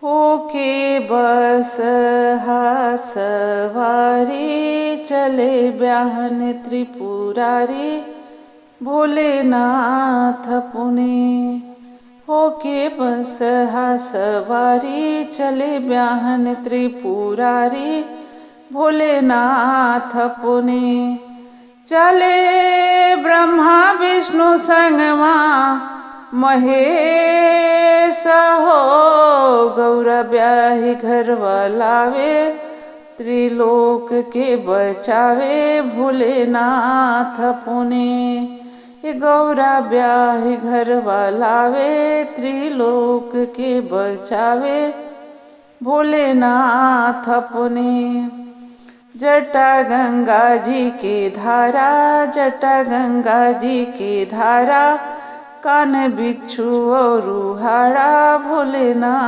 होके बस सवारी चले ब्याहन त्रिपुरारी भोलेनाथ पुने। होके बस सवारी चले ब्याहन त्रिपुरारी भोलेनाथ पुने। चले ब्रह्मा विष्णु संगमा महेश हो, गौरा ब्याही घर लावे त्रिलोक के बचावे भोलेनाथ पुने। ये गौरा ब्याही घर लावे त्रिलोक के बचावे भोलेनाथ पुने। जटा गंगा जी के धारा, जटा गंगा जी के धारा, कान बिच्छू और हाड़ा भोलेनाथ